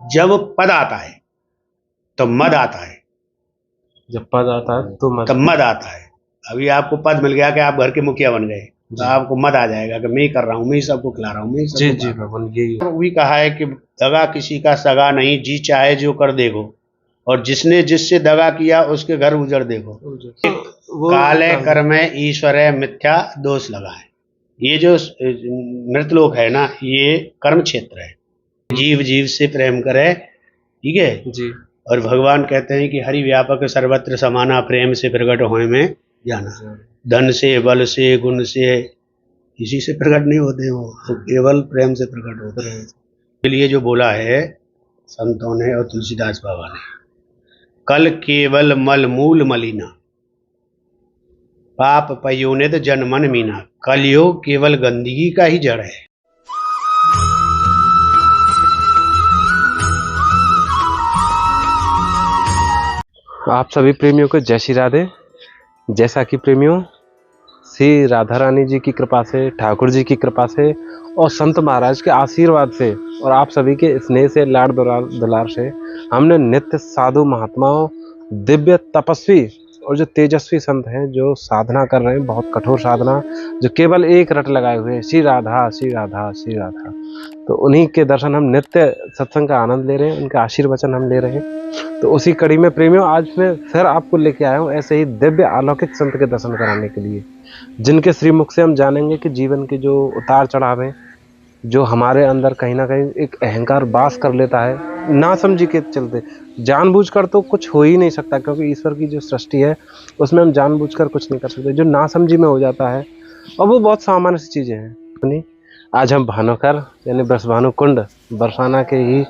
जब पद आता है तो मद आता है, जब पद आता है तो तब मद आता है। अभी आपको पद मिल गया कि आप घर के मुखिया बन गए, तो आपको मद आ जाएगा कि मैं ही कर रहा हूँ, मैं ही सबको खिला रहा हूँ, मैं ही जी सबको जी खा रहा हूँ। भगवान यही वो भी कहा है कि दगा किसी का सगा नहीं, जी चाहे जो कर देखो, और जिसने जिससे दगा किया उसके घर उजड़ देखो। काले कर्म ईश्वर मिथ्या दोष लगा है। ये जो मृतलोक है ना, ये कर्म क्षेत्र है। जीव जीव से प्रेम करे, ठीक है जी। और भगवान कहते हैं कि हरि व्यापक सर्वत्र समाना, प्रेम से प्रकट होए में जाना। धन से, बल से, गुण से किसी से प्रकट नहीं होते, वो तो केवल प्रेम से प्रकट होते हैं। इसके लिए जो बोला है संतों ने और तुलसीदास बाबा ने, कल केवल मल मूल मलिना, पाप पयोनित जन मन मीना। कलयुग केवल गंदगी का ही जड़ है। आप सभी प्रेमियों को जय श्री राधे। जैसा कि प्रेमियों, श्री राधा रानी जी की कृपा से, ठाकुर जी की कृपा से और संत महाराज के आशीर्वाद से और आप सभी के स्नेह से, लाड दुलार से हमने नित्य साधु महात्माओं, दिव्य तपस्वी और जो तेजस्वी संत हैं, जो साधना कर रहे हैं, बहुत कठोर साधना, जो केवल एक रट लगाए हुए हैं, श्री राधा श्री राधा श्री राधा, तो उन्हीं के दर्शन हम नित्य सत्संग का आनंद ले रहे हैं, उनके आशीर्वचन हम ले रहे हैं। तो उसी कड़ी में प्रेमियों, आज मैं फिर आपको लेके आया हूँ ऐसे ही दिव्य अलौकिक संत के दर्शन कराने के लिए, जिनके श्रीमुख से हम जानेंगे कि जीवन के जो उतार चढ़ाव हैं, जो हमारे अंदर कहीं ना कहीं एक अहंकार वास कर लेता है, ना समझी के चलते, जानबूझकर तो कुछ हो ही नहीं सकता, क्योंकि ईश्वर की जो सृष्टि है उसमें हम जानबूझकर कुछ नहीं कर सकते, जो ना समझी में हो जाता है, और वो बहुत सामान्य सी चीज़ें हैं। आज हम भानुकर यानी बृषभानु कुंड बरसाना के ही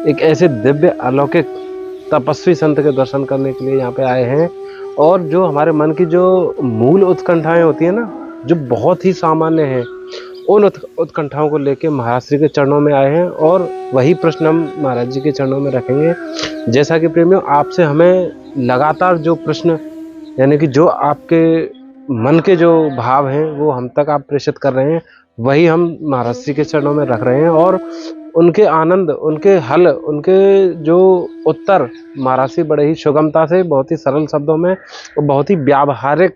एक ऐसे दिव्य अलौकिक तपस्वी संत के दर्शन करने के लिए यहाँ पे आए हैं, और जो हमारे मन की जो मूल उत्कंठाएं होती है ना, जो बहुत ही सामान्य हैं, उन उत्कंठाओं को लेके महाराज श्री के चरणों में आए हैं, और वही प्रश्न हम महाराज जी के चरणों में रखेंगे। जैसा कि प्रेमियों, आपसे हमें लगातार जो प्रश्न यानी कि जो आपके मन के जो भाव हैं वो हम तक आप प्रेषित कर रहे हैं, वही हम महाराज श्री के चरणों में रख रहे हैं, और उनके आनंद, उनके हल, उनके जो उत्तर महाराज श्री बड़े ही सुगमता से, बहुत ही सरल शब्दों में और बहुत ही व्यावहारिक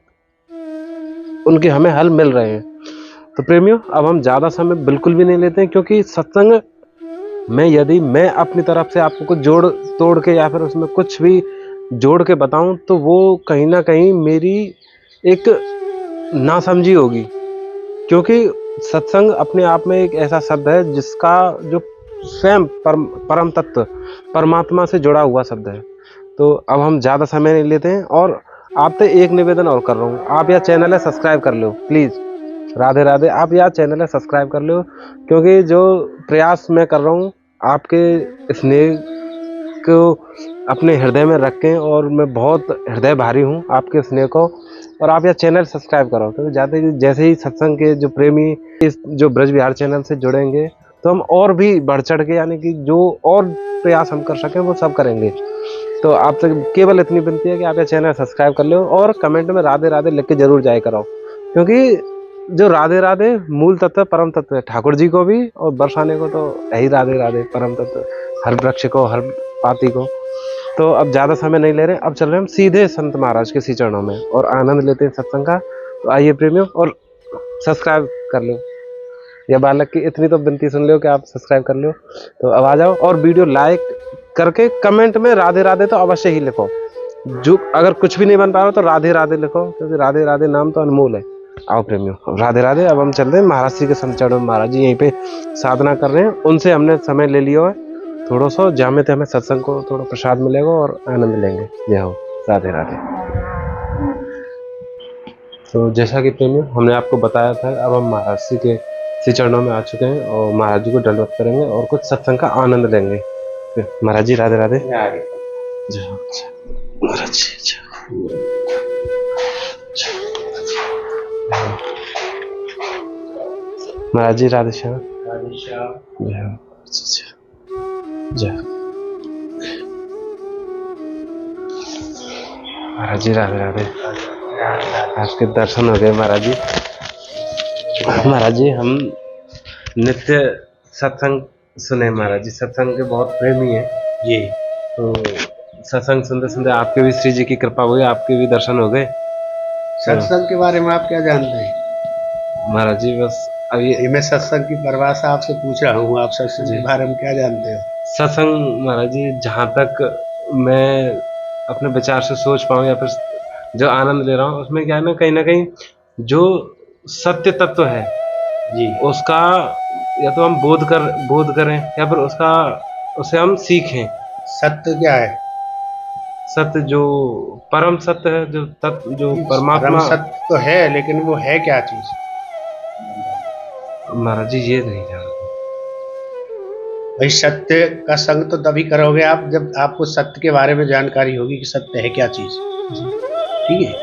उनके हमें हल मिल रहे हैं। तो प्रेमियों, अब हम ज़्यादा समय बिल्कुल भी नहीं लेते हैं, क्योंकि सत्संग में यदि मैं अपनी तरफ से आपको कुछ जोड़ तोड़ के या फिर उसमें कुछ भी जोड़ के बताऊं, तो वो कहीं ना कहीं मेरी एक नासमझी होगी, क्योंकि सत्संग अपने आप में एक ऐसा शब्द है जिसका जो स्वयं परम तत्व परमात्मा से जुड़ा हुआ शब्द है। तो अब हम ज़्यादा समय नहीं लेते हैं, और आपसे एक निवेदन और कर रहा हूँ, आप यह चैनल है सब्सक्राइब कर लो प्लीज़। राधे राधे। आप यह चैनल है सब्सक्राइब कर लो, क्योंकि जो प्रयास मैं कर रहा हूँ आपके स्नेह को अपने हृदय में रख के, और मैं बहुत हृदय भारी हूँ आपके स्नेह को, और आप यह चैनल सब्सक्राइब करो, क्योंकि जैसे ही सत्संग के जो प्रेमी इस जो ब्रज विहार चैनल से जुड़ेंगे, तो हम और भी बढ़ चढ़ के यानी कि जो और प्रयास हम कर सकें वो सब करेंगे। तो आपसे केवल इतनी विनती है कि आप यह चैनल सब्सक्राइब कर लो, और कमेंट में राधे राधे लिख के जरूर जाया करो, क्योंकि जो राधे राधे मूल तत्व परम तत्व है, ठाकुर जी को भी और बरसाने को तो यही राधे राधे परम तत्व, हर वृक्ष को, हर पाती को। तो अब ज़्यादा समय नहीं ले रहे, अब चल रहे हम सीधे संत महाराज के श्री चरणों में और आनंद लेते हैं सत्संग का। तो आइए प्रेमियों, और सब्सक्राइब कर लो, या बालक की इतनी तो विनती सुन लो कि आप सब्सक्राइब कर लो। तो अब आ जाओ, और वीडियो लाइक करके कमेंट में राधे राधे तो अवश्य ही लिखो। जो अगर कुछ भी नहीं बन पा रहा तो राधे राधे लिखो, क्योंकि राधे राधे नाम तो अनमोल है। आओ प्रेमियों, राधे राधे। अब हम चल रहे हैं महाराज जी के संत चरणों में, महाराज जी यहीं पे साधना कर रहे हैं, उनसे हमने समय ले लिया है थोड़ा सा, जामे थे हमें सत्संग को थोड़ा प्रसाद मिलेगा और आनंद लेंगे। जय हो, राधे राधे। तो जैसा कि प्रेमियों हमने आपको बताया था, अब हम महाराज जी के श्री चरणों में आ चुके हैं और महाराज जी को दंडवत करेंगे और कुछ सत्संग का आनंद लेंगे। महाराज जी राधे राधे। जय हो। महाराज जी जय हो। महाराज जी राधे श्याम। जय हो। जय हो। महाराज जी राधे राधे। आपके दर्शन हो गए महाराज जी। महाराज जी हम नित्य सत्संग सुने महाराज जी, सत्संग के बहुत प्रेमी हैं जी। तो सत्संग सुनते सुनते आपके भी श्री जी की कृपा हुई, आपके भी दर्शन हो गए। सत्संग के बारे में आप क्या जानते हैं? महाराज जी बस अभी मैं सत्संग की परिभाषा आपसे पूछ रहा हूँ, आप सत्संग के बारे में क्या जानते हो? सत्संग महाराज जी जहाँ तक मैं अपने विचार से सोच पाऊँ या फिर जो आनंद ले रहा हूँ उसमें क्या है ना कहीं जो सत्य तत्व है जी उसका या तो हम बोध करें या फिर उसे हम सीखें। सत्य क्या है? सत्य जो परम सत्य है, जो तत्व जो परमात्मा। परम सत्य तो है लेकिन वो है क्या चीज? महाराज जी ये नहीं जानते। भाई सत्य का संग तो तभी करोगे आप जब आपको सत्य के बारे में जानकारी होगी कि सत्य है क्या चीज। ठीक है,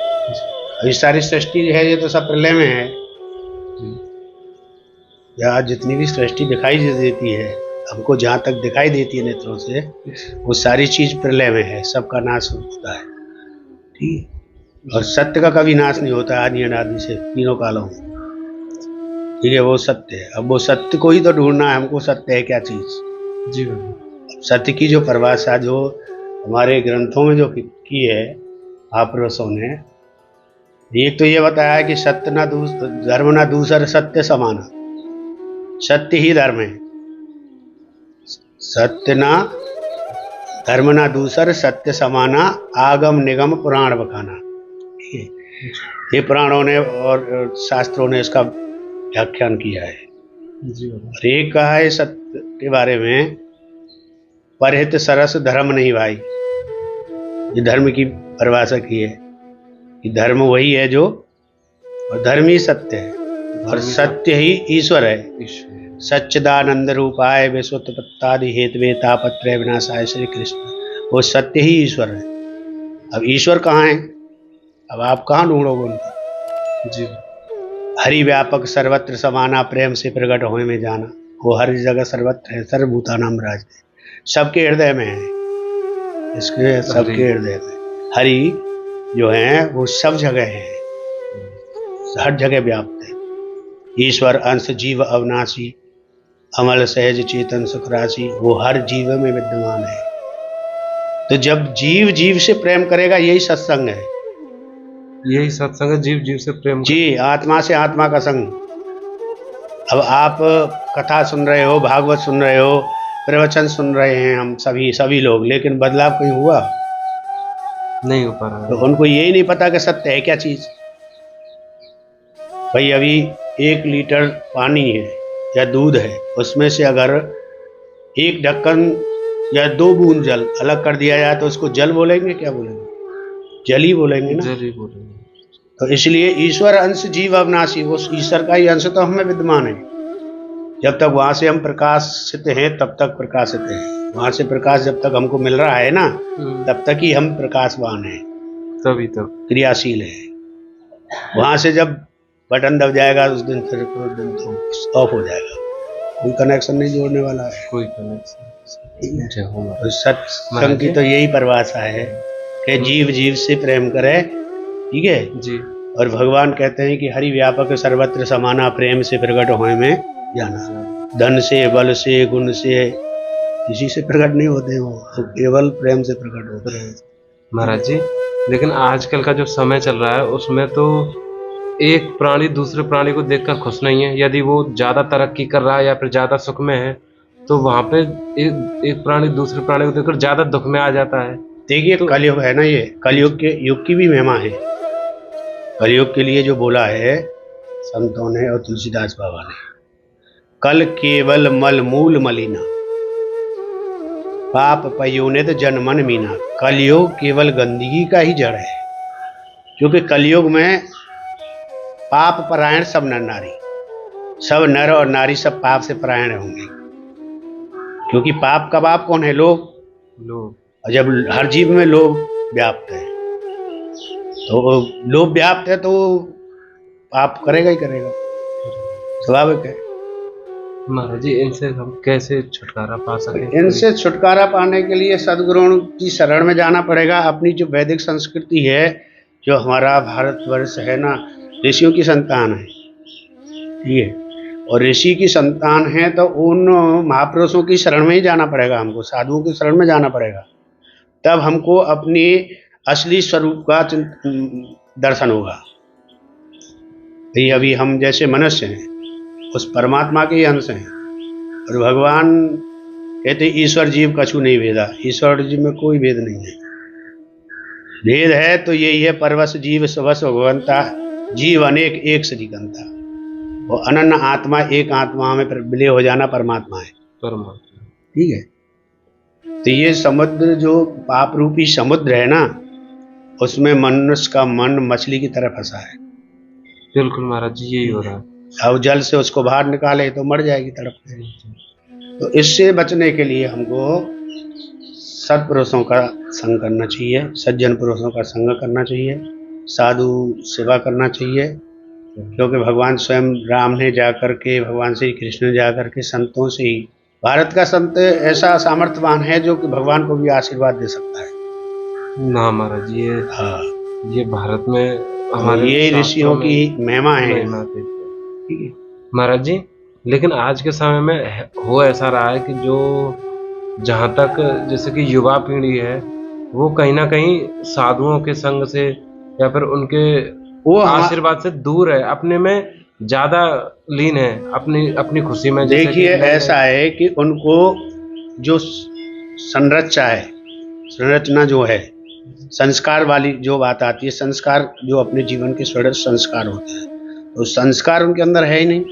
अभी सारी सृष्टि जो है ये तो सब प्रलय में है। या जितनी भी सृष्टि दिखाई देती है हमको, जहाँ तक दिखाई देती है नेत्रों से, वो सारी चीज प्रलय में है, सबका नाश होता है। ठीक है, और सत्य का कभी नाश नहीं होता आदि अनादि से तीनों कालों में। ठीक है, वो सत्य है। अब वो सत्य को ही तो ढूंढना है हमको, सत्य है क्या चीज। जी सत्य की जो परिभाषा जो हमारे ग्रंथों में जो की है महापुरुषों ने, एक तो ये बताया है कि सत्य ना धर्म ना दूसर सत्य समाना। सत्य ही धर्म है, सत्य ना धर्म ना दूसर सत्य समाना, आगम निगम पुराण बखाना। ठीक है, ये पुराणों ने और शास्त्रों ने इसका व्याख्यान किया है। और एक कहा है सत्य के बारे में, परहित सरस धर्म नहीं भाई। ये धर्म की परिभाषा की है कि धर्म वही है जो, और धर्म ही सत्य है, और सत्य ही ईश्वर है। सच्चिदानंद रूपाय विश्वोत्पत्तादि हेतवे तापत्रय विनाशाय श्री कृष्ण। वो सत्य ही ईश्वर है। अब ईश्वर कहाँ है? अब आप कहाँ ढूंढोगे उनको? जी, हरि व्यापक सर्वत्र समाना, प्रेम से प्रकट होए में जाना। वो हर जगह सर्वत्र है, सर्वभूतानां राजते, सबके हृदय में है। इसके सबके हृदय में हरि जो है वो सब जगह है, हर जगह व्याप्त है। ईश्वर अंश जीव अविनाशी, अमल सहज चेतन सुख राशि, वो हर जीव में विद्यमान है। तो जब जीव जीव से प्रेम करेगा, यही सत्संग है। यही सत्संग है, जीव जीव से प्रेम। जी, आत्मा से आत्मा का संग। अब आप कथा सुन रहे हो, भागवत सुन रहे हो, प्रवचन सुन रहे हैं हम सभी लोग, लेकिन बदलाव कहीं हुआ नहीं हो पा रहा। तो उनको यही नहीं पता कि सत्य है क्या चीज। भाई अभी 1 लीटर पानी है या दूध है, उसमें से अगर 1 ढक्कन या 2 बूंद जल अलग कर दिया जाए तो उसको जल बोलेंगे? क्या बोलेंगे? जल ही बोलेंगे ना। जल ही बोलेंगे। तो इसलिए ईश्वर अंश जीव अविनाशी, वो ईश्वर का ही अंश तो हमें विद्यमान है। जब तक वहां से हम प्रकाशित हैं तब तक प्रकाशित हैं। वहां से प्रकाश जब तक हमको मिल रहा है ना, तब तक ही हम प्रकाशवान हैं, तभी तक क्रियाशील है। वहां से जब बटन दब जाएगा उस दिन फिर तो ऑफ हो जाएगा, कोई कनेक्शन नहीं जोड़ने वाला है, कोई कनेक्शन। तो सत्संग की तो यही परिभाषा है कि जीव जीव से प्रेम करे। ठीक है जी। और भगवान कहते हैं कि हरि व्यापक सर्वत्र समाना, प्रेम से प्रकट होए में जाना। धन से, बल से, गुण से किसी से प्रकट नहीं होते, वो केवल प्रेम से प्रकट होते हैं। महाराज जी, लेकिन आजकल का जो समय चल रहा है उसमें तो एक प्राणी दूसरे प्राणी को देखकर खुश नहीं है। यदि वो ज्यादा तरक्की कर रहा है या फिर ज्यादा सुख में है तो वहां पे एक प्राणी दूसरे प्राणी को देखकर ज्यादा दुख में आ जाता है। देखिए तो कलयुग है ना, ये कलयुग के युग की भी महिमा है। कलयुग के लिए जो बोला है संतों ने और तुलसीदास बाबा ने, कल केवल मल मूल मलिना, पाप पयोनित जन मन मीना। कलयुग केवल गंदगी का ही जड़ है, क्योंकि कलयुग में पाप परायण सब नर नारी, सब नर और नारी सब पाप से परायण होंगे, क्योंकि पाप का बाप कौन है? लोभ। और जब हर जीव में लोभ व्याप्त है, तो लोभ व्याप्त है तो पाप करेगा ही करेगा, स्वाभाविक है। महाराज जी, इनसे हम कैसे छुटकारा पा सकें? इनसे छुटकारा पाने के लिए सद्गुरुओं की शरण में जाना पड़ेगा। अपनी जो वैदिक संस्कृति है, जो हमारा भारतवर्ष है ना, ऋषियों की संतान है, ठीक है, और ऋषि की संतान है तो उन महापुरुषों की शरण में ही जाना पड़ेगा, हमको साधुओं की शरण में जाना पड़ेगा, तब हमको अपनी असली स्वरूप का दर्शन होगा। अभी हम जैसे मनुष्य हैं, उस परमात्मा के ही अंश हैं, और भगवान कहते ईश्वर जीव कछु नहीं भेदा। ईश्वर जीव में कोई भेद नहीं है, भेद है तो यही है, परवश जीव स्वस भगवंता, जीव अनेक एक श्रीकंता, और अनन्य आत्मा एक आत्मा में विलय हो जाना परमात्मा है, परमात्मा, ठीक है। तो ये समुद्र जो पाप रूपी समुद्र है ना, उसमें मनुष्य का मन मछली की तरह फंसा है। बिल्कुल महाराज जी, यही हो रहा है। अब जल से उसको बाहर निकाले तो मर जाएगी तड़प के। तो इससे बचने के लिए हमको सत्पुरुषों का संग करना चाहिए, सज्जन पुरुषों का संग करना चाहिए, साधु सेवा करना चाहिए, क्योंकि भगवान स्वयं राम ने जाकर के, भगवान श्री कृष्ण ने जाकर के संतों से ही, भारत का संत ऐसा सामर्थ्यवान है जो कि भगवान को भी आशीर्वाद दे सकता है ना महाराज जी। हाँ, ये भारत में हमारे ये ऋषियों की महिमा है, ठीक है महाराज जी। लेकिन आज के समय में हो ऐसा रहा है कि जो जहाँ तक जैसे कि युवा पीढ़ी है, वो कहीं ना कहीं साधुओं के संग से या फिर उनके वो आशीर्वाद से दूर है, अपने में ज्यादा लीन है, अपनी खुशी में। देखिए ऐसा है कि उनको जो संरचना जो है, संस्कार वाली जो बात आती है, संस्कार जो अपने जीवन के संस्कार होते हैं, तो संस्कार उनके अंदर है ही नहीं।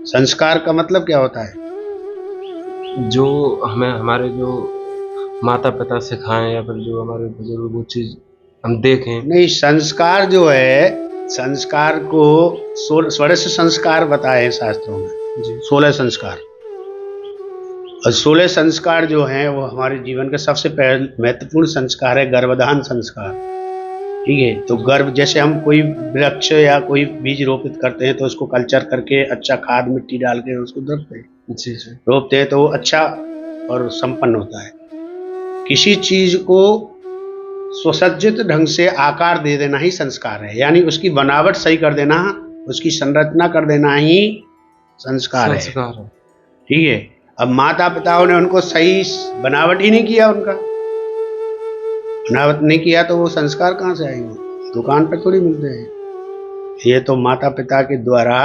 संस्कार का मतलब क्या होता है? जो हमें हमारे जो माता पिता सिखाएं या फिर जो हमारे बुजुर्ग वो चीज हम देखें नहीं। संस्कार जो है, संस्कार को 16 संस्कार बताए हैं शास्त्रों में जी, 16 संस्कार। और 16 संस्कार जो हैं वो हमारे जीवन का सबसे महत्वपूर्ण संस्कार है गर्भधान संस्कार, ठीक है। तो गर्भ, जैसे हम कोई वृक्ष या कोई बीज रोपित करते हैं तो उसको कल्चर करके अच्छा खाद मिट्टी डाल के उसको रोपते हैं, रोपते हैं तो वो अच्छा और संपन्न होता है। किसी चीज को सुसज्जित ढंग से आकार दे देना ही संस्कार है, यानी उसकी बनावट सही कर देना, उसकी संरचना कर देना ही संस्कार है, ठीक है। अब माता पिताओं ने उनको सही बनावट ही नहीं किया, उनका बनावट नहीं किया तो वो संस्कार कहाँ से आएंगे? दुकान पर थोड़ी मिलते हैं। ये तो माता पिता के द्वारा,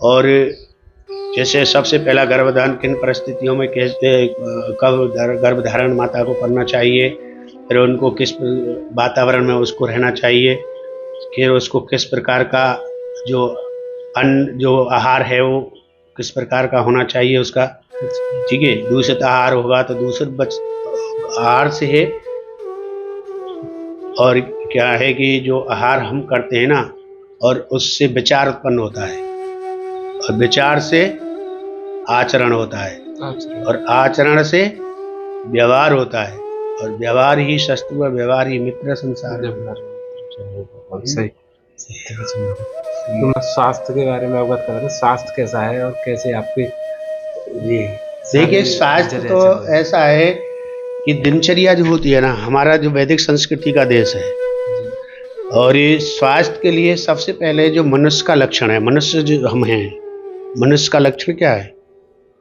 और जैसे सबसे पहला गर्भधारण किन परिस्थितियों में कैसे, कब गर्भधारण माता को करना चाहिए, फिर उनको किस वातावरण में उसको रहना चाहिए, फिर उसको किस प्रकार का जो अन्न जो आहार है वो किस प्रकार का होना चाहिए उसका, ठीक है। दूषित आहार होगा तो दूषित आहार से है, और क्या है कि जो आहार हम करते हैं ना, और उससे विचार उत्पन्न होता है, और विचार से आचरण होता है, और आचरण से व्यवहार होता है, और व्यवहार ही शत्रु है, व्यवहार ही मित्र संसार है। सही। तो मैं स्वास्थ्य के बारे में अवगत कर रहा हूँ, स्वास्थ्य कैसा है और कैसे आपके जी। देखिए स्वास्थ्य तो ऐसा है कि दिनचर्या जो होती है ना, हमारा जो वैदिक संस्कृति का देश है, और ये स्वास्थ्य के लिए सबसे पहले जो मनुष्य का लक्षण है, मनुष्य जो हम हैं, मनुष्य का लक्षण क्या है?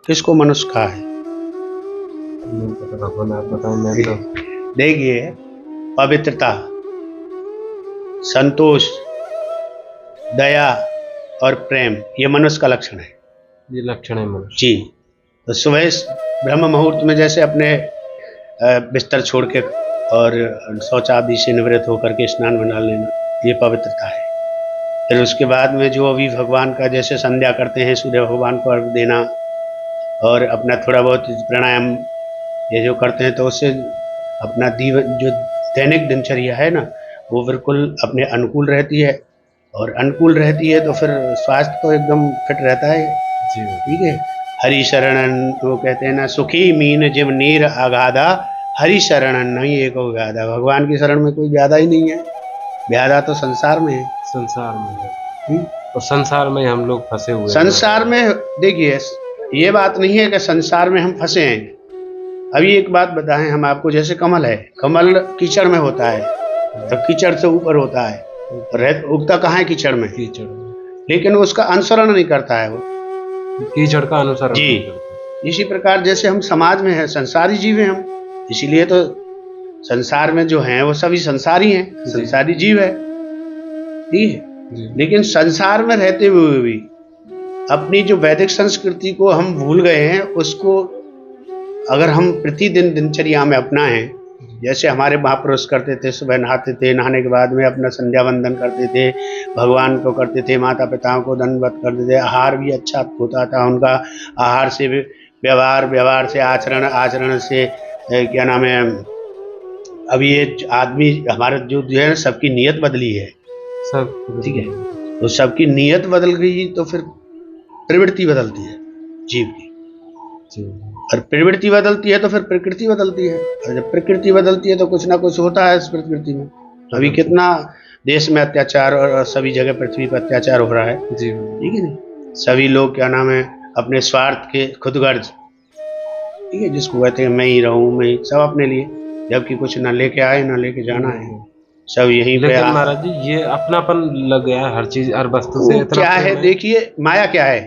किसको मनुष्य कहा है? देखिए, पवित्रता, संतोष, दया और प्रेम, ये मनुष्य का लक्षण है। ये लक्षण है मनुष्य जी। तो सुबह ब्रह्म मुहूर्त में जैसे अपने बिस्तर छोड़ के और शौचादि से निवृत्त होकर के स्नान बना लेना, ये पवित्रता है। फिर उसके बाद में जो अभी भगवान का जैसे संध्या करते हैं, सूर्य भगवान को अर्घ्य देना, और अपना थोड़ा बहुत प्राणायाम ये जो करते हैं, तो उससे अपना जो दैनिक दिनचर्या है ना, वो बिल्कुल अपने अनुकूल रहती है, और अनुकूल रहती है तो फिर स्वास्थ्य तो एकदम फिट रहता है। जी ठीक है। हरि शरणन, वो कहते हैं ना, सुखी मीन जिव नीर अगाधा, हरि शरणन नहीं एको व्याधा। भगवान की शरण में कोई व्याधा ही नहीं है, व्याधा तो संसार में है। संसार में है, और संसार में हम लोग फंसे हुए हैं। संसार में देखिए, ये बात नहीं है कि संसार में हम फंसे हैं। अभी एक बात बताएं हम आपको, जैसे कमल है, कमल कीचड़ में होता है तो कीचड़ से ऊपर होता है, उगता कहाँ है? कीचड़ में। कीचड़ में, लेकिन उसका अनुसरण नहीं करता है वो, कीचड़ का अनुसरण जी। नहीं करता। इसी प्रकार जैसे हम समाज में हैं, संसारी जीव हैं हम, इसीलिए तो संसार में जो हैं वो सभी संसारी हैं, संसारी जीव है। ठीक है। लेकिन संसार में रहते हुए भी अपनी जो वैदिक संस्कृति को हम भूल गए हैं, उसको अगर हम प्रतिदिन दिनचर्या में अपनाएं, जैसे हमारे महापुरुष करते थे, सुबह नहाते थे, नहाने के बाद में अपना संध्या वंदन करते थे, भगवान को करते थे, माता पिताओं को दंडवत करते थे, आहार भी अच्छा होता था उनका, आहार से व्यवहार, व्यवहार से आचरण, आचरण से क्या नाम है, अभी ये आदमी हमारे जो है सबकी नीयत बदली है सब। ठीक है। तो सबकी नीयत बदल गई तो फिर प्रवृत्ति बदलती है जीव की, और प्रवृत्ति बदलती है तो फिर प्रकृति बदलती है, और जब प्रकृति बदलती है तो कुछ ना कुछ होता है इस प्रकृति में। अभी कितना देश में अत्याचार और सभी जगह पृथ्वी पर अत्याचार हो रहा है जी। ठीक है ना। सभी लोग क्या नाम है अपने स्वार्थ के खुदगर्ज, ठीक है, जिसको कहते हैं मैं ही रहूं, मैं ही, सब अपने लिए, जबकि कुछ ना लेके आए ना लेके जाना है, सब यहीं पे। महाराज जी ये अपनापन लग गया है हर चीज, हर वस्तु से। क्या है देखिए, माया क्या है,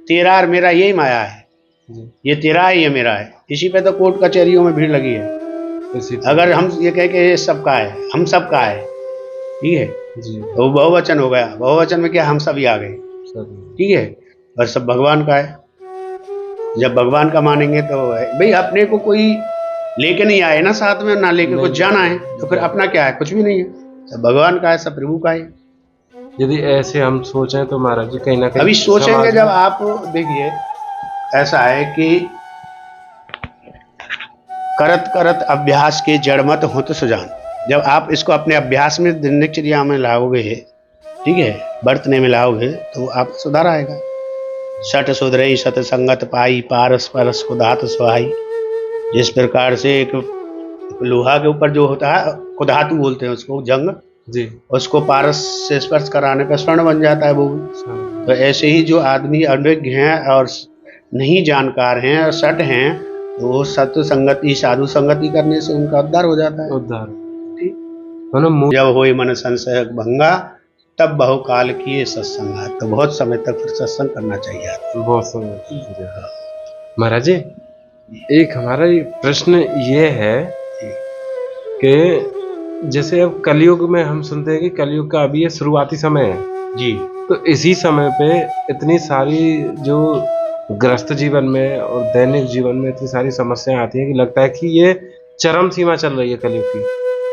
तेरा और मेरा यही माया है, ये तेरा है ये मेरा है। इसी पे तो कोर्ट कचहरियों में भीड़ लगी है। अगर हम ये कह के ये सबका है, हम सबका है, ठीक है, तो बहुवचन हो गया, बहुवचन में क्या हम सभी आ गए, ठीक है, और सब भगवान का है। जब भगवान का मानेंगे तो भाई अपने को कोई लेके नहीं आए ना साथ में, ना लेके कुछ जाना है, तो फिर अपना क्या है? कुछ भी नहीं है, सब भगवान का है, सब प्रभु का है। यदि ऐसे हम सोचें तो महाराज जी कहीं ना कहीं अभी सोचेंगे जब आप देखिए, ऐसा है कि करत करत अभ्यास के जड़मत होत सुजान। जब आप इसको अपने अभ्यास में दिनचर्या में लाओगे, ठीक है, बरतने में लाओगे, तो आप सुधार आएगा। सठ सुधरई सत संगत पाई, पारस परस कुधात सुहाई। जिस प्रकार से एक लोहा के ऊपर जो होता है, कुधातु बोलते हैं उसको, जंग जी, उसको पारस से स्पर्श कराने पर स्वर्ण बन जाता है वो। तो ऐसे ही जो आदमी अनभिज्ञ हैं और नहीं जानकार हैं और सट हैं, तो वो सत्य संगति, साधु संगति करने से उनका उद्धार हो जाता है। उद्धार, ठीक। जब होए मन संशय भंगा, तब बहुकाल किए सत्संगा। तो बहुत समय तक फिर सत्संग करना चाहिए, बहुत समय। महाराज जी एक हमारा प्रश्न ये है कि जैसे अब कलयुग में हम सुनते हैं कि कलयुग का अभी ये शुरुआती समय है जी, तो इसी समय पे इतनी सारी जो ग्रस्त जीवन में और दैनिक जीवन में इतनी सारी समस्याएं आती हैं कि लगता है कि ये चरम सीमा चल रही है कलयुग की।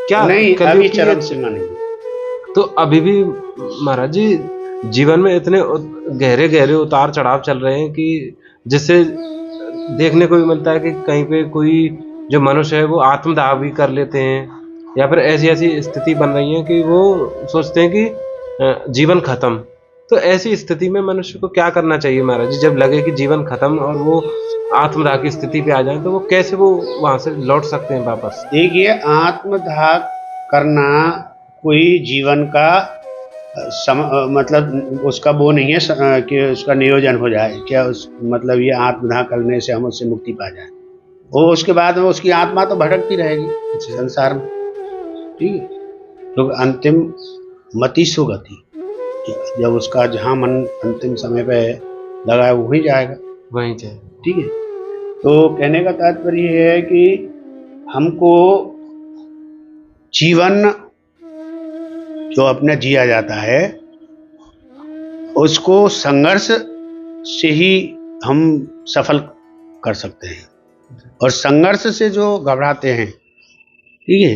क्या नहीं, अभी चरम सीमा नहीं, तो अभी भी महाराज जी जीवन में इतने गहरे गहरे उतार चढ़ाव चल रहे हैं कि जिससे देखने को भी मिलता है कि कहीं पे कोई जो मनुष्य है वो आत्मदाह भी कर लेते हैं, या फिर ऐसी ऐसी स्थिति बन रही है कि वो सोचते हैं कि जीवन खत्म। तो ऐसी स्थिति में मनुष्य को क्या करना चाहिए महाराज जी, जब लगे कि जीवन खत्म और वो आत्मदाह की स्थिति पे आ जाए, तो वो कैसे वो वहां से लौट सकते हैं वापस? देखिए, आत्मदाह करना कोई जीवन का मतलब उसका वो नहीं है कि उसका नियोजन हो जाए, क्या उस मतलब ये आत्मदाह करने से हम उससे मुक्ति पा जाए। वो उसके बाद में उसकी आत्मा तो भटकती रहेगी संसार में, ठीक है। तो अंतिम मति सुगति, जब उसका जहाँ मन अंतिम समय पे लगा है वहीं जाएगा, वहीं जाएगा, ठीक है। तो कहने का तात्पर्य ये है कि हमको जीवन जो अपना जिया जाता है उसको संघर्ष से ही हम सफल कर सकते हैं, और संघर्ष से जो घबराते हैं, ठीक है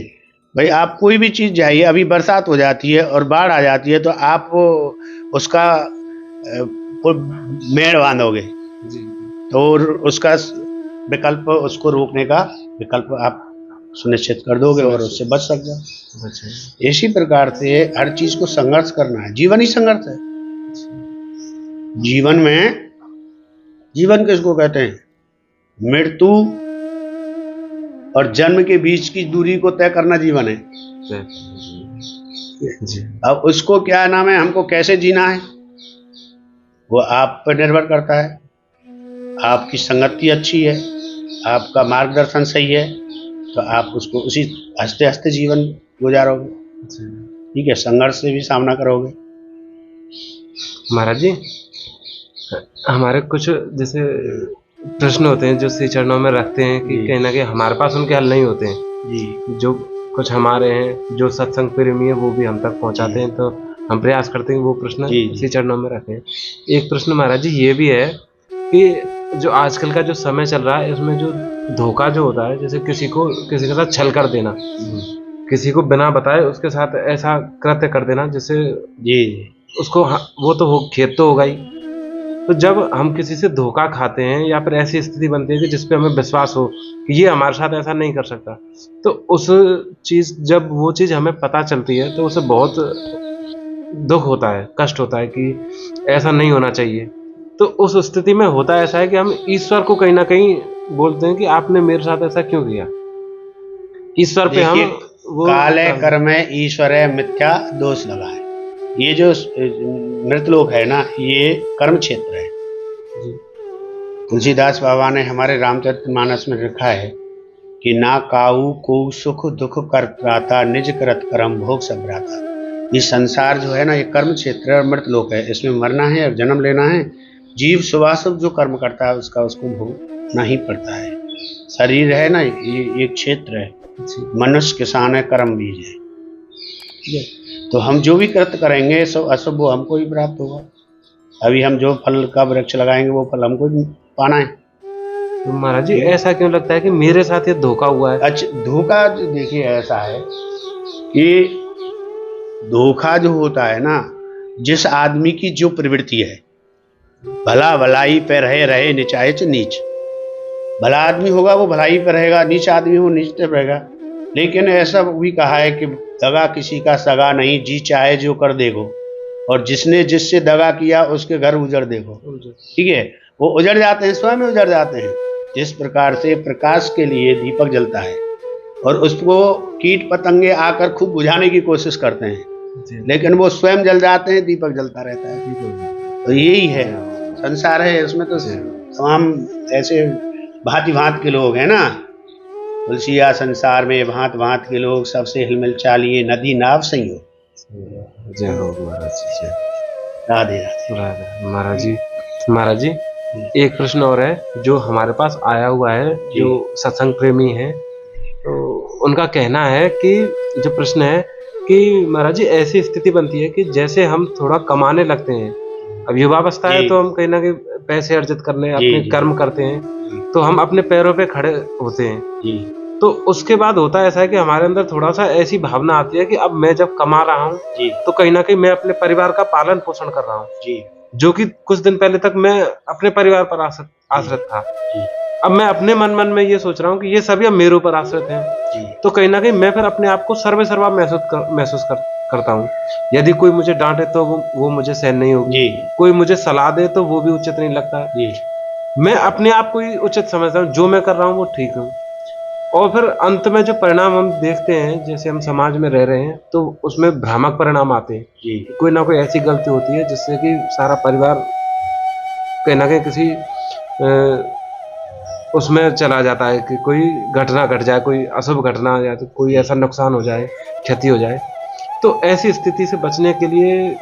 भाई, आप कोई भी चीज़ जाइए, अभी बरसात हो जाती है और बाढ़ आ जाती है तो आप उसका मेड़ बांधोगे, तो उसका विकल्प, उसको रोकने का विकल्प आप सुनिश्चित कर दोगे और उससे बच सक जाओ। अच्छा। इसी प्रकार से हर चीज को संघर्ष करना है, जीवन ही संघर्ष है। जीवन में, जीवन किसको कहते हैं? मृत्यु और जन्म के बीच की दूरी को तय करना जीवन है। जी। अब उसको क्या नाम है, हमको कैसे जीना है, वो आप पर निर्भर करता है। आपकी संगति अच्छी है, आपका मार्गदर्शन सही है, तो आप उसको उसी हंसते हंसते जीवन गुजारोगे। ठीक है, संघर्ष से भी सामना करोगे। महाराज जी, हमारे कुछ जैसे प्रश्न होते हैं जो श्री चरणों में रखते हैं कि कहीं ना कहीं हमारे पास उनके हल नहीं होते हैं जी। जो कुछ हमारे हैं जो सत्संग प्रेमी है वो भी हम तक पहुंचाते हैं, तो हम प्रयास करते हैं वो प्रश्न श्री चरणों में रखें। एक प्रश्न महाराज जी ये भी है कि जो आजकल का जो समय चल रहा है इसमें जो धोखा जो होता है, जैसे किसी के साथ छल कर देना, किसी को बिना बताए उसके साथ ऐसा कृत्य कर देना जिससे जी उसको वो तो खेद तो होगा ही। तो जब हम किसी से धोखा खाते हैं या फिर ऐसी स्थिति बनती है कि जिस पे हमें विश्वास हो कि ये हमारे साथ ऐसा नहीं कर सकता, तो उस चीज जब वो चीज हमें पता चलती है तो उसे बहुत दुख होता है, कष्ट होता है कि ऐसा नहीं होना चाहिए। तो उस स्थिति में होता ऐसा है कि हम ईश्वर को कहीं ना कहीं बोलते हैं कि आपने मेरे साथ ऐसा क्यों किया। ईश्वर पे हम वो काले कर्मे ईश्वरे मिथ्या दोष लगा है। ये जो मृतलोक है ना, ये कर्म क्षेत्र है। तुलसीदास बाबा ने हमारे रामचरितमानस में लिखा है कि ना काऊ को सुख दुख करता निज करत कर्म भोग सब राता। ये संसार जो है ना, ये कर्म क्षेत्र है और मृतलोक है। इसमें मरना है और जन्म लेना है। जीव शुभाशुभ जो कर्म करता है उसका उसको भोगना ही पड़ता है। शरीर है ना, ये एक क्षेत्र है। मनुष्य किसान है, कर्म बीज है। ठीक है, तो हम जो भी कृत्य करेंगे सब अशुभ वो हमको ही प्राप्त होगा। अभी हम जो फल का वृक्ष लगाएंगे वो फल हमको ही पाना है। तो महाराज जी ऐसा क्यों लगता है कि मेरे साथ ये धोखा हुआ है? अच्छा, धोखा देखिए ऐसा है कि धोखा जो होता है ना, जिस आदमी की जो प्रवृत्ति है, भला भलाई पे रहे नीचाए च नीच। भला आदमी होगा वो भलाई पे रहेगा, नीच आदमी हो नीच पे रहेगा। लेकिन ऐसा भी कहा है कि दगा किसी का सगा नहीं, जी चाहे जो कर देखो, और जिसने जिससे दगा किया उसके घर उजड़ देखो। ठीक है, वो उजड़ जाते हैं, स्वयं उजड़ जाते हैं। जिस प्रकार से प्रकाश के लिए दीपक जलता है और उसको कीट पतंगे आकर खूब बुझाने की कोशिश करते हैं, लेकिन वो स्वयं जल जाते हैं, दीपक जलता रहता है। तो यही है संसार है। इसमें तो तमाम ऐसे भांति भांत के लोग हैं ना। तुलसिया संसार में भांत भांत के लोग, सबसे हिलमिल चालिए नदी नाव संयोग। जय हो महाराज जी। राधे राधे। महाराज जी एक प्रश्न और है जो हमारे पास आया हुआ है, जो सत्संग प्रेमी है, तो उनका कहना है कि जो प्रश्न है कि महाराज जी ऐसी स्थिति बनती है कि जैसे हम थोड़ा कमाने लगते हैं, अब युवावस्था है तो हम कहीं ना कहीं पैसे अर्जित करने अपने कर्म करते हैं, तो हम अपने पैरों पे खड़े होते हैं। तो उसके बाद होता ऐसा है कि हमारे अंदर थोड़ा सा ऐसी भावना आती है कि अब मैं जब कमा रहा हूँ तो कहीं ना कहीं मैं अपने परिवार का पालन पोषण कर रहा हूँ, जो कि कुछ दिन पहले तक मैं अपने परिवार पर आश्रित था। अब मैं अपने मन में ये सोच रहा हूँ कि ये सभी अब मेरे ऊपर आश्रित हैं, तो कहीं ना कहीं मैं फिर अपने आप को सर्वसर्वा महसूस करता हूँ। यदि कोई मुझे डांटे तो वो मुझे सहन नहीं होगी, कोई मुझे सलाह दे तो वो भी उचित नहीं लगता। मैं अपने आप को ही उचित समझता हूँ, जो मैं कर रहा हूँ वो ठीक हूँ। और फिर अंत में जो परिणाम हम देखते हैं, जैसे हम समाज में रह रहे हैं तो उसमें भ्रामक परिणाम आते हैं। कोई ना कोई ऐसी गलती होती है जिससे कि सारा परिवार कहीं ना कहीं किसी उसमें चला जाता है कि कोई घटना घट जाए, कोई अशुभ घटना या तो कोई ऐसा नुकसान हो जाए, क्षति हो जाए। तो ऐसी स्थिति से बचने के लिए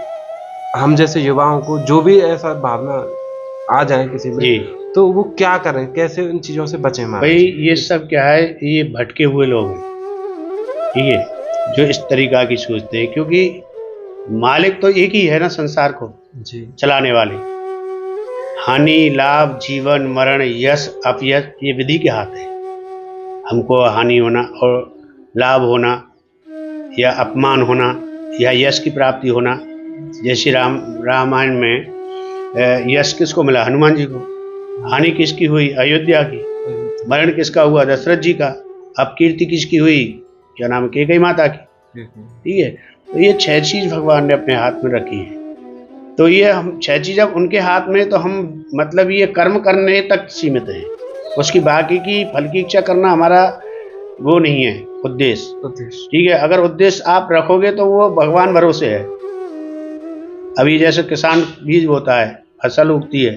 हम जैसे युवाओं को जो भी ऐसा भावना आ जाए किसी में, तो वो क्या करें, कैसे इन चीजों से बचें? भाई ये सब क्या है, ये भटके हुए लोग हैं, ठीक है, जो इस तरीका की सोचते हैं। क्योंकि मालिक तो एक ही है ना संसार को चलाने वाले। हानि लाभ जीवन मरण यश अपयश ये विधि के हाथ है। हमको हानि होना और लाभ होना या अपमान होना या यश की प्राप्ति होना। जैसे रामायण में यश किसको मिला? हनुमान जी को। हानि किसकी हुई? अयोध्या की। मरण किसका हुआ? दशरथ जी का। अब कीर्ति किसकी हुई, क्या नाम है, कैकेयी माता की। ठीक है, तो ये 6 चीज भगवान ने अपने हाथ में रखी है। तो ये हम 6 चीज अब उनके हाथ में, तो हम मतलब ये कर्म करने तक सीमित है, उसकी बाकी की फल की इच्छा करना हमारा वो नहीं है उद्देश्य। ठीक है, अगर उद्देश्य आप रखोगे तो वो भगवान भरोसे है। अभी जैसे किसान बीज बोता है, फसल उगती है,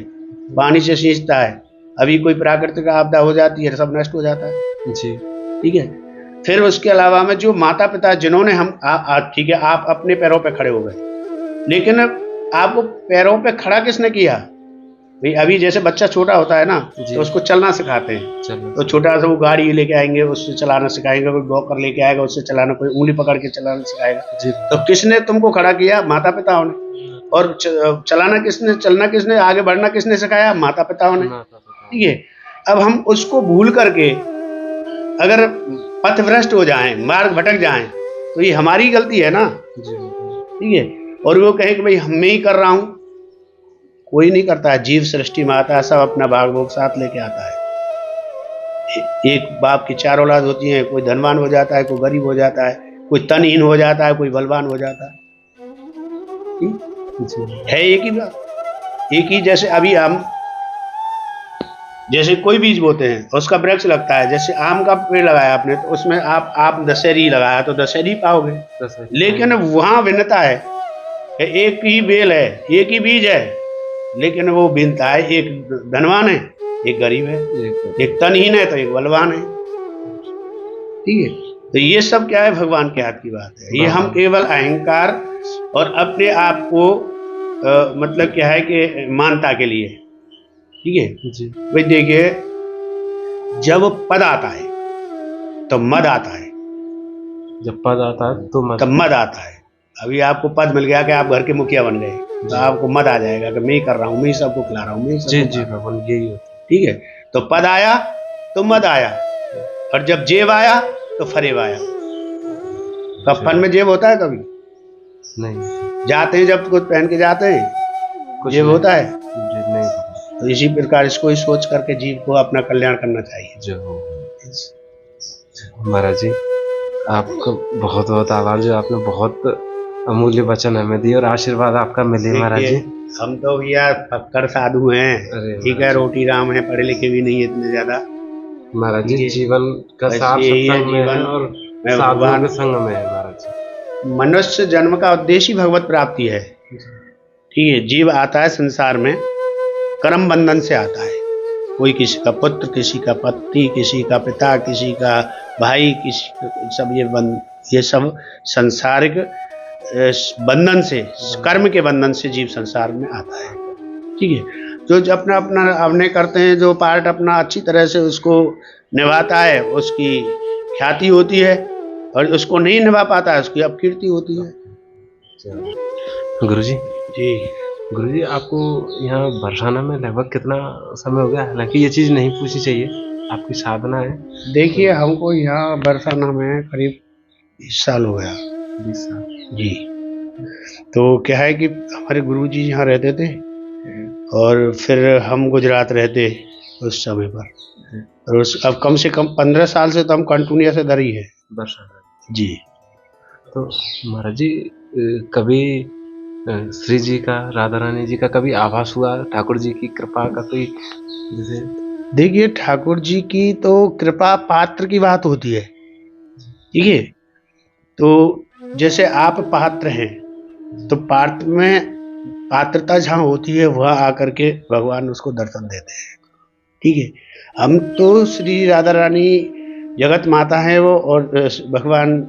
पानी से सींचता है, अभी कोई प्राकृतिक आपदा हो जाती है, सब नष्ट हो जाता है जी। ठीक है, फिर उसके अलावा में जो माता पिता जिन्होंने हम ठीक है, आप अपने पैरों पे खड़े हो गए, लेकिन आपको पैरों पे खड़ा किसने किया भाई? अभी जैसे बच्चा छोटा होता है ना, तो उसको चलना सिखाते हैं, तो छोटा सा वो गाड़ी लेके आएंगे, उससे चलाना सिखाएंगे, कोई वॉकर लेके आएगा, उससे चलाना, कोई उंगली पकड़ के चलाना सिखाएगा। तो किसने तुमको खड़ा किया? माता पिताओं ने। और चलाना किसने, चलना किसने, आगे बढ़ना किसने सिखाया? माता पिताओं ने। ठीक है, अब हम उसको भूल करके अगर पथभ्रष्ट हो जाएं, मार्ग भटक जाएं, तो ये हमारी गलती है ना। ठीक है, और वो कहे कि भाई मैं ही कर रहा हूं, कोई नहीं करता है। जीव सृष्टि में आता है, सब अपना भाग भोग साथ लेके आता है। एक बाप की 4 औलाद होती हैं, कोई धनवान हो जाता है, कोई गरीब हो जाता है, कोई तनहीन हो जाता है, कोई बलवान हो जाता है। है एक ही बात, एक ही। जैसे अभी हम जैसे कोई बीज बोते हैं, उसका वृक्ष लगता है, जैसे आम का पेड़ लगाया आपने, तो उसमें आप दशहरी लगाया तो दशहरी पाओगे। लेकिन वहां भिन्नता है, एक ही बेल है, एक ही बीज है, लेकिन वो भिन्नता है, एक धनवान है, एक गरीब है, एक तनहीन है तो एक बलवान है। ठीक है, तो ये सब क्या है? भगवान के हाथ की बात है। ये हम केवल अहंकार और अपने आप को मतलब क्या है कि मानता के लिए। ठीक है जी। भाई देखिए, जब पद आता है तो मद आता है, जब पद आता है तो मद आता है। अभी आपको पद मिल गया कि आप घर के मुखिया बन गए, तो आपको मद आ जाएगा कि मैं ही कर रहा हूँ, मैं ही सबको खिला रहा हूँ, मैं ही सबको। जी जी भगवान, यही होता है। ठीक है, तो पद आया तो मद आया, और जब जेब आया तो फरेब आया। कफन में जेब होता है कभी नहीं? जाते हैं जब कुछ पहन के जाते हैं, जेब होता है नहीं। तो इसी प्रकार इसको ही सोच करके जीव को अपना कल्याण करना चाहिए। जो महाराज जी, आपका बहुत बहुत आभार, जो आपने बहुत अमूल्य वचन हमें दिए और आशीर्वाद आपका मिले महाराज जी। हम तो भैया फक्कर साधु हैं, ठीक है, रोटी राम है, पढ़े लिखे भी नहीं है इतने ज्यादा महाराज जी। जीवन का सार सत्संग में है और साधुओं के संग में है महाराज जी। मनुष्य जन्म का उद्देश्य ही भगवत प्राप्ति है। ठीक है, जीव आता है संसार में कर्म बंधन से आता है। कोई किसी का पुत्र, किसी का पति, किसी का पिता, किसी का भाई, किसी सब ये सब संसारिक बंधन से, कर्म के बंधन से जीव संसार में आता है। ठीक है, जो अपना अपना अपने करते हैं, जो पार्ट अपना अच्छी तरह से उसको निभाता है, उसकी ख्याति होती है, और उसको नहीं निभा पाता है, उसकी अपकीर्ति होती है। गुरुजी जी, गुरुजी, आपको यहाँ बरसाना में लगभग कितना समय हो गया? हालांकि ये चीज़ नहीं पूछनी चाहिए, आपकी साधना है। देखिए, हमको यहाँ बरसाना में करीब 20 साल हो गया। 20 साल जी। तो क्या है कि हमारे गुरुजी यहाँ रहते थे, और फिर हम गुजरात रहते उस समय पर, और अब कम से कम 15 साल से तो हम कंटिन्यूस इधर ही है बरसाना जी। तो महाराज जी, कभी श्री जी का, राधा रानी जी का कभी आभास हुआ? ठाकुर जी की कृपा का कोई जैसे? देखिए, ठाकुर जी की तो कृपा पात्र की बात होती है। ठीक है, तो जैसे आप पात्र हैं, तो पात्र में पात्रता जहाँ होती है, वह आकर के भगवान उसको दर्शन देते हैं। ठीक है, हम तो श्री राधा रानी जगत माता है वो, और भगवान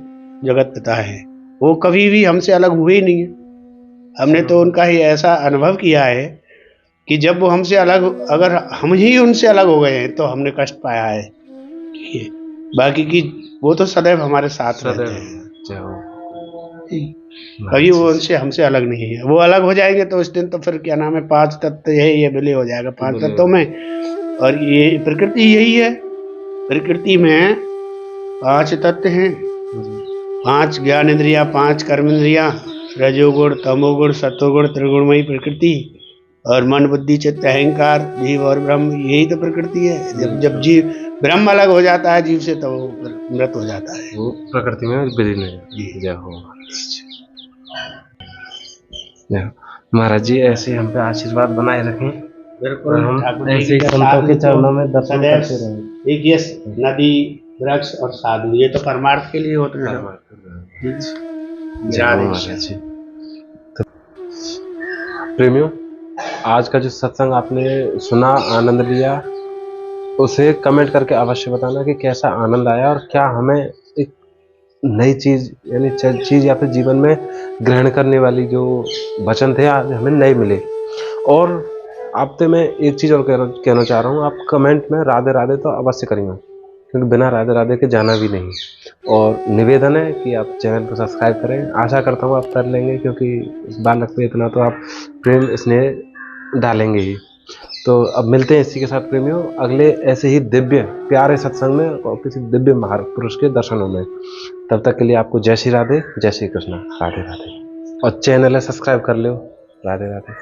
जगत पिता है, वो कभी भी हमसे अलग हुए ही नहीं है। हमने तो उनका ही ऐसा अनुभव किया है कि जब वो हमसे अलग, अगर हम ही उनसे अलग हो गए हैं तो हमने कष्ट पाया है। ठीक है, बाकी की वो तो सदैव हमारे साथ रहते हैं, कभी वो उनसे हमसे अलग नहीं है। वो अलग हो जाएंगे तो उस दिन तो फिर क्या नाम है, 5 तत्व है, ये विलय हो जाएगा 5 तत्वों में। और ये प्रकृति यही है, प्रकृति में 5 तत्व हैं, 5 ज्ञान इंद्रिया, 5 कर्म इंद्रिया, रजोगुण, तमोगुण, सत्वगुण, त्रिगुणमयी प्रकृति, और मन बुद्धि चित्त अहंकार, जीव और ब्रह्म, यही तो प्रकृति है। जब जीव ब्रह्म अलग हो जाता है जीव से तो वो मृत हो जाता है। वो प्रकृति में विलीन हो जाता है। जी। जय हो जय हो। महाराज जी ऐसे हम पे आशीर्वाद बनाए रखें, बिल्कुल हम ठाकुर जी ऐसे ही के संतों साधु के तो चरणों में दर्शन सदैव करते रहें। एक ये नदी वृक्ष और साधु ये तो परमार्थ के लिए होते हैं सब। जय हो राधे महाराज कृष्ण। जी। तो प्रेमियों, आज का जो सत्संग आपने सुना, आनंद लिया, उसे कमेंट करके अवश्य बताना कि कैसा आनंद आया और क्या हमें एक नई चीज यानी चीज या फिर जीवन में ग्रहण करने वाली जो वचन थे आज हमें नए मिले। और आपसे मैं एक चीज और कहना चाह रहा हूँ, आप कमेंट में राधे राधे तो अवश्य करेंगे, क्योंकि बिना राधे राधे के जाना भी नहीं। और निवेदन है कि आप चैनल को सब्सक्राइब करें, आशा करता हूँ आप कर लेंगे, क्योंकि इस बालक पे इतना तो आप प्रेम स्नेह डालेंगे ही। तो अब मिलते हैं इसी के साथ प्रेमियों अगले ऐसे ही दिव्य प्यारे सत्संग में और किसी दिव्य महापुरुष के दर्शनों में। तब तक के लिए आपको जय श्री राधे, जय श्री कृष्ण, राधे राधे। और चैनल है सब्सक्राइब कर लो। राधे राधे।